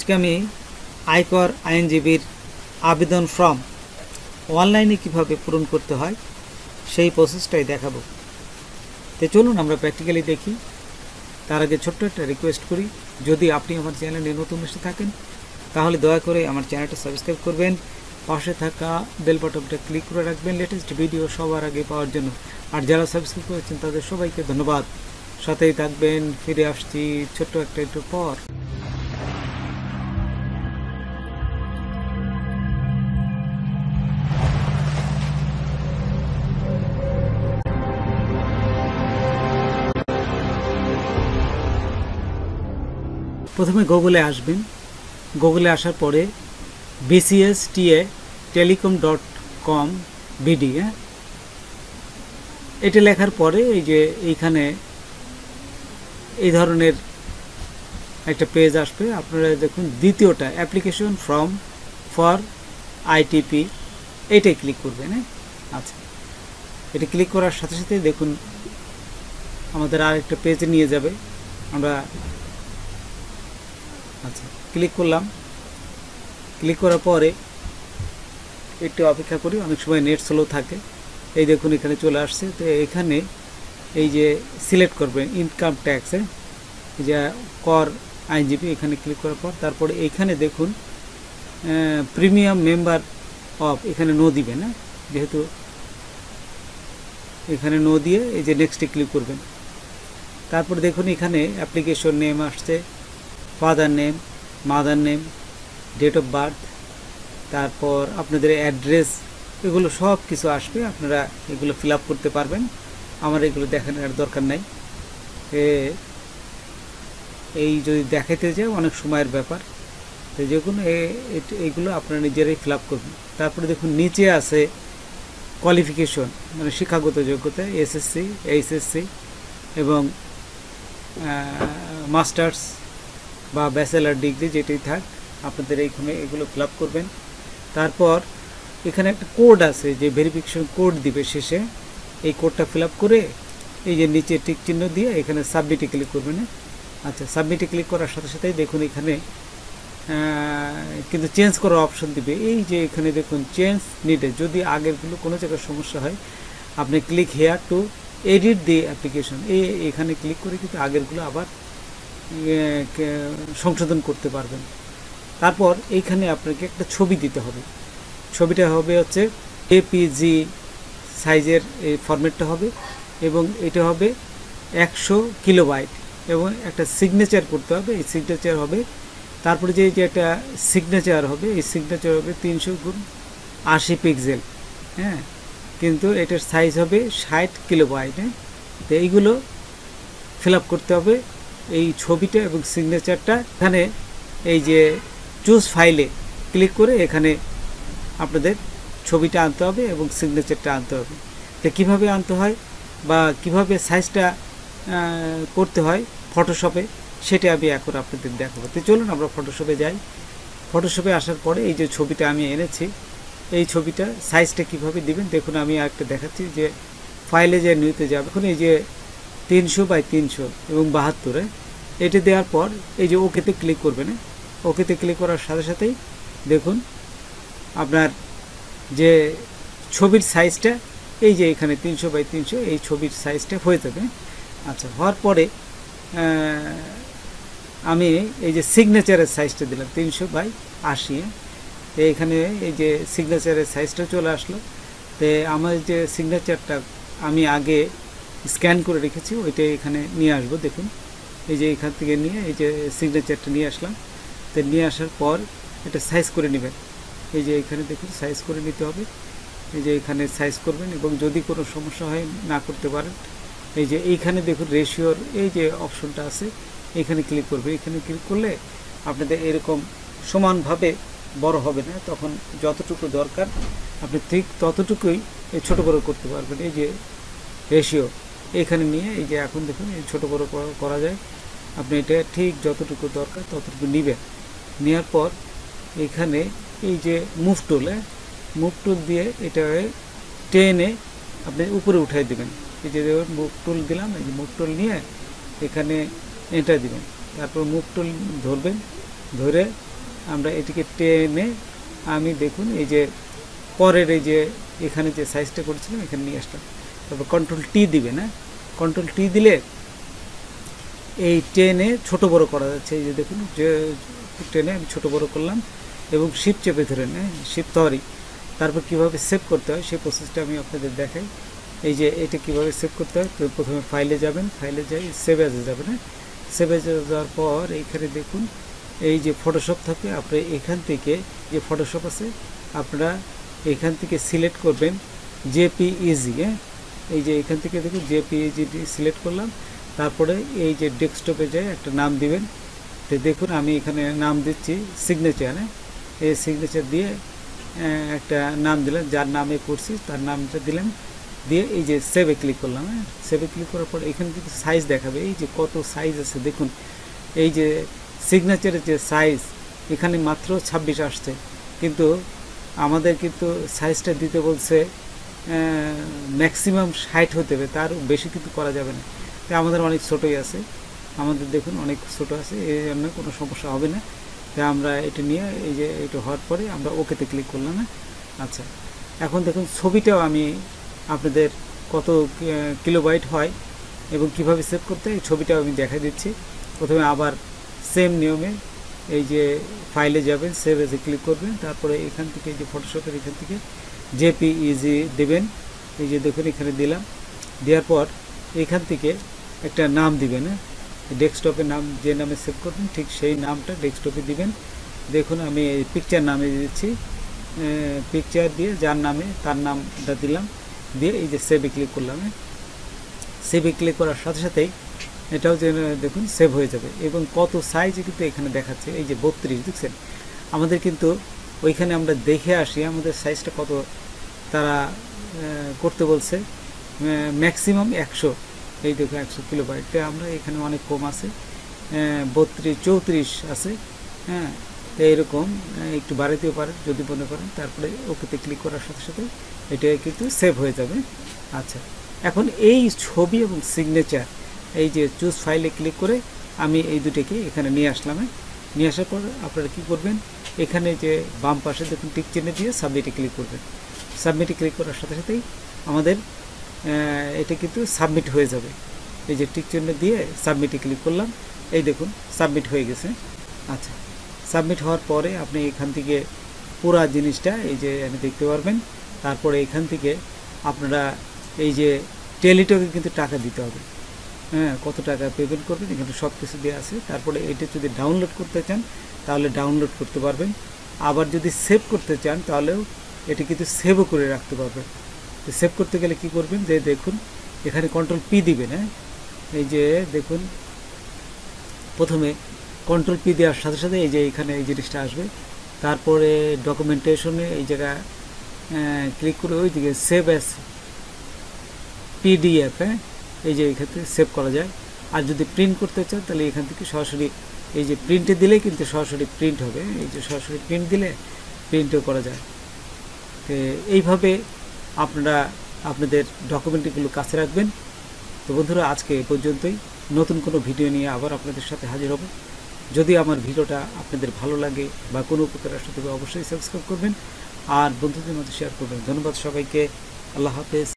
আজকে আমি আয়কর আইনজীবীর আবেদন ফর্ম অনলাইনে কিভাবে পূরণ করতে হয় সেই প্রসেসটাই দেখাবো। তো চলুন আমরা প্র্যাকটিক্যালি দেখি। তার আগে ছোট্ট একটা রিকোয়েস্ট করি, যদি আপনি আমার চ্যানেলে নতুন এসে থাকেন তাহলে দয়া করে আমার চ্যানেলটা সাবস্ক্রাইব করবেন, পাশে থাকা বেল বাটনটা ক্লিক করে রাখবেন লেটেস্ট ভিডিও সবার আগে পাওয়ার জন্য। আর যারা সাবস্ক্রাইব করেছেন তাদের সবাইকে ধন্যবাদ। সাথেই থাকবেন, ফিরে আসছি ছোট্ট একটু পর। প্রথমে গুগলে আসবেন। গুগলে আসার পরে bcsta.telecom.com BD, এটা লেখার পরে এই যে এইখানে এই ধরনের একটা পেজ আসবে। আপনারা দেখুন দ্বিতীয়টা অ্যাপ্লিকেশন ফর্ম ফর আইটিপি, এটাই ক্লিক করবেন। আচ্ছা, এটা ক্লিক করার সাথে সাথে দেখুন আমাদের আরেকটা পেজে নিয়ে যাবে। আমরা আচ্ছা ক্লিক করলাম। ক্লিক করার পরে একটু অপেক্ষা করি, অনেক সময় নেট স্লো থাকে। এই দেখুন এখানে চলে আসছে। তো এখানে এই যে সিলেক্ট করবেন ইনকাম ট্যাক্স, যা কর আইনজীবী, এখানে ক্লিক করার পর তারপরে এইখানে দেখুন প্রিমিয়াম মেম্বার অফ, এখানে নো দিবেন। যেহেতু এখানে নো দিয়ে এই যে নেক্সটে ক্লিক করবেন। তারপর দেখুন এখানে অ্যাপ্লিকেশন নেম আসছে, father name, mother name, date of birth, তারপর আপনাদের অ্যাড্রেস, এগুলো সব কিছু আসবে। আপনারা এগুলো ফিল আপ করতে পারবেন। আমার এগুলো দেখানোর দরকার নাই। এই যদি দেখাইতে যায় অনেক সময়ের ব্যাপার, তো যখন এইগুলো আপনারা নিজেরাই ফিল আপ করবেন। তারপরে দেখুন নিচে আছে কোয়ালিফিকেশন, মানে শিক্ষাগত যোগ্যতা, এসএসসি, এইচএসসি এবং মাস্টার্স বা ব্যাচেলার ডিগ্রি যেটাই থাক, আপনাদের এইখানে এগুলো ফিল আপ করবেন। তারপর এখানে একটা কোড আছে, যে ভেরিফিকেশন কোড দিবে শেষে, এই কোডটা ফিল আপ করে এই যে নিচে টিক চিহ্ন দিয়ে এখানে সাবমিটে ক্লিক করবেন। আচ্ছা, সাবমিটে ক্লিক করার সাথে সাথেই দেখুন এখানে কিন্তু চেঞ্জ করার অপশন দিবে। এই যে এখানে দেখুন চেঞ্জ নিডেড, যদি আগেরগুলো কোনো জায়গায় সমস্যা হয় আপনি click here two edit the application, এখানে ক্লিক করে কিন্তু আগেরগুলো আবার সংশোধন করতে পারবেন। তারপর এইখানে আপনাকে একটা ছবি দিতে হবে। ছবিটা হবে হচ্ছে এপিজি সাইজের এই ফরম্যাটটা হবে, এবং এটা হবে 100 কিলোবাইট, এবং একটা সিগনেচার করতে হবে। এই সিগনেচার হবে, তারপরে যে একটা সিগনেচার হবে, এই সিগনেচার হবে 300x80 পিক্সেল, কিন্তু এটার সাইজ হবে 60 কিলোবাইট। তো এইগুলো ফিল আপ করতে হবে, এই ছবিটা এবং সিগনেচারটা। এখানে এই যে চুজ ফাইলে ক্লিক করে এখানে আপনাদের ছবিটা আনতে হবে এবং সিগনেচারটা আনতে হবে। তো কীভাবে আনতে হয় বা কিভাবে সাইজটা করতে হয় ফটোশপে, সেটা আমি এখন আপনাদের দেখাবো। তো চলুন আমরা ফটোশপে যাই। ফটোশপে আসার পরে এই যে ছবিটা আমি এনেছি, এই ছবিটা সাইজটা কিভাবে দিবেন দেখুন। আমি আরেকটা দেখাচ্ছি, যে ফাইলে যে নিতে যাবে, এখন এই যে 300x300 এবং 72, এটা দেওয়ার পর এই যে ওকেতে ক্লিক করবেন। ওকেতে ক্লিক করার সাথে সাথেই দেখুন আপনার যে ছবির সাইজটা, এই যে এখানে 300x300, এই ছবির সাইজটা হয়ে যাবে। আচ্ছা, হওয়ার পরে আমি এই যে সিগনেচারের সাইজটা দিলাম 300x80, তো এখানে এই যে সিগনেচারের সাইজটা চলে আসলো। তো আমার যে সিগনেচারটা আমি আগে স্ক্যান করে রেখেছি, ওইটা এখানে নিয়ে আসবো। দেখুন এই যে এখান থেকে নিয়ে এই যে সিগনেচারটা নিয়ে আসলাম। তো নিয়ে আসার পর এটা সাইজ করে নেবেন। এই যে এখানে দেখুন সাইজ করে নিতে হবে। এই যে এখানে সাইজ করবেন, এবং যদি কোনো সমস্যা হয় না করতে পারেন, এই যে এইখানে দেখুন রেশিওর এই যে অপশনটা আছে, এখানে ক্লিক করবে। এখানে ক্লিক করলে আপনাদের এরকম সমানভাবে বড় হবে না, তখন যতটুকু দরকার আপনি ঠিক ততটুকুই ছোট বড় করতে পারবেন। এই যে রেশিও এখানে নিয়ে এই যে এখন দেখুন এই ছোট বড় করা যায়। আপনি এটা ঠিক যতটুকু দরকার ততটুকু নেবেন। নেওয়ার পর এখানে এই যে মুভ টুল দিয়ে এটা টেনে আপনি উপরে উঠাই দেবেন। এই যে মুভ টুল দিলাম, এই যে মুভ টুল নিয়ে এখানে এন্টার দিবেন। তারপর মুভ টুল ধরবেন, ধরে আমরা এটিকে টেনে আমি দেখুন এই যে পরের এই যে এখানে যে সাইজটা করেছিলাম এখানে নিয়ে আসলাম। তারপর কন্ট্রোল টি দিবে না, কন্ট্রোল টি দিলে এই টেনে ছোট বড় করা যাচ্ছে। এই যে দেখুন যে টেনে আমি ছোট বড় করলাম এবং শিফট চেপে ধরে শিফট ধরি। তারপর কিভাবে সেভ করতে হয় সেই প্রসেসটা আমি আপনাদের দেখাই। এই যে এটা কিভাবে সেভ করতে হয়, তো প্রথমে ফাইলে যাবেন, ফাইলে যাই সেভ অ্যাজে যাবেন। সেভ অ্যাজে যাওয়ার পর এইখানে দেখুন এই যে ফটোশপ থাকে, আপনি এখান থেকে যে ফটোশপ আছে আপনারা এখান থেকে সিলেক্ট করবেন জেপিইজি। এই যে এখান থেকে দেখুন জেপিইজি সিলেক্ট করলাম। তারপরে এই যে ডেস্কটপে যায় একটা নাম দিবেন। তো দেখুন আমি এখানে নাম দিচ্ছি সিগনেচার। এই সিগনেচার দিয়ে একটা নাম দিলাম, যার নামে করছি তার নামটা দিলাম, দিয়ে এই যে সেভে ক্লিক করলাম। সেভে ক্লিক করার পর এখানে কিন্তু সাইজ দেখাবে, এই যে কত সাইজ আছে দেখুন। এই যে সিগনেচারের যে সাইজ এখানে মাত্র 26 আসছে, কিন্তু আমাদের কিন্তু সাইজটা দিতে বলছে ম্যাক্সিমাম 60 হতে হবে, তার বেশি কিন্তু করা যাবে না। তাই আমাদের অনেক ছোটোই আছে, আমাদের দেখুন অনেক ছোটো আছে, এই জন্য কোনো সমস্যা হবে না। তাই আমরা এটা নিয়ে এই যে এটা হওয়ার পরে আমরা ওকেতে ক্লিক করলাম। আচ্ছা, এখন দেখুন ছবিটাও আমি আপনাদের কত কিলোবাইট হয় এবং কিভাবে সেভ করতে হয় এই ছবিটাও আমি দেখা দিচ্ছি। প্রথমে আবার সেম নিয়মে এই যে ফাইলে যাবেন, সেভ এজে ক্লিক করবেন, তারপরে এখান থেকে এই যে ফটোশপের এখান থেকে জেপিইজি দেবেন। এই যে দেখুন এখানে দিলাম, দেওয়ার পর এখান থেকে একটা নাম দিবেন। ডেস্কটপের নাম যে নামে সেভ করবেন ঠিক সেই নামটা ডেস্কটপে দিবেন। দেখুন আমি এই পিকচার নামে দিচ্ছি, পিকচার দিয়ে যার নামে তার নামটা দিলাম, দিয়ে এই যে সেভে ক্লিক করলাম। সেভে ক্লিক করার সাথে সাথেই এটাও যে দেখুন সেভ হয়ে যাবে এবং কত সাইজে কিন্তু এখানে দেখাচ্ছে। এই যে 32 দেখছেন, আমাদের কিন্তু ওইখানে আমরা দেখে আসি আমাদের সাইজটা কত তারা করতে বলছে, ম্যাক্সিমাম 100। এই দেখুন 100 কিলোবাইটে, আমরা এখানে অনেক কম আছে, 32 34 আছে। হ্যাঁ, তো এইরকম একটু বাড়াতেও পারেন যদি মনে করেন। তারপরে ওকেতে ক্লিক করার সাথে সাথে এটা কিন্তু সেভ হয়ে যাবে। আচ্ছা, এখন এই ছবি এবং সিগনেচার এই যে চুজ ফাইলে ক্লিক করে আমি এই দুটোকে এখানে নিয়ে আসলাম। নিয়ে আসার পর আপনারা কী করবেন, এখানে যে বাম পাশে দেখুন টিক চিহ্ন দিয়ে সাবমিটে ক্লিক করবেন। সাবমিটে ক্লিক করার সাথে সাথেই আমাদের এটা কিন্তু সাবমিট হয়ে যাবে। এই যে টিক চিহ্ন দিয়ে সাবমিটে ক্লিক করলাম, এই দেখুন সাবমিট হয়ে গেছে। আচ্ছা, সাবমিট হওয়ার পরে আপনি এখান থেকে পুরা জিনিসটা এই যে আমি দেখতে পারবেন। তারপরে এখান থেকে আপনারা এই যে টেলিটকে কিন্তু টাকা দিতে হবে। হ্যাঁ, কত টাকা পেমেন্ট করবেন এখানে সব কিছু দেওয়া আছে। তারপরে এটা যদি ডাউনলোড করতে চান তাহলে ডাউনলোড করতে পারবেন, আবার যদি সেভ করতে চান তাহলেও এটি কিন্তু সেভও করে রাখতে পারবেন। তো সেভ করতে গেলে কি করবেন, যে দেখুন এখানে কন্ট্রোল পি দিবেন। এই যে দেখুন প্রথমে কন্ট্রোল পি দেওয়ার সাথে সাথে এই যে এখানে এই জিনিসটা আসবে। তারপরে ডকুমেন্টেশনে এই জায়গা ক্লিক করে ওই দিকে সেভ অ্যাজ পিডিএফ, এই যে এখান থেকে সেভ করা যায়। আর যদি প্রিন্ট করতে চান তাহলে এখান থেকে সরাসরি এই যে প্রিন্টে দিলে কিন্তু সরাসরি প্রিন্ট হবে, এই যে সরাসরি প্রিন্ট দিলে প্রিন্টও করা যায়। তো এইভাবে আপনারা আপনাদের ডকুমেন্টগুলো কাছে রাখবেন। তো বন্ধুরা, আজকে এ পর্যন্তই। নতুন কোনো ভিডিও নিয়ে আবার আপনাদের সাথে হাজির হব। যদি আমার ভিডিওটা আপনাদের ভালো লাগে বা কোনো উপকার আসে তবে অবশ্যই সাবস্ক্রাইব করবেন আর বন্ধুদের মধ্যে শেয়ার করবেন। ধন্যবাদ সবাইকে, আল্লাহ হাফেজ।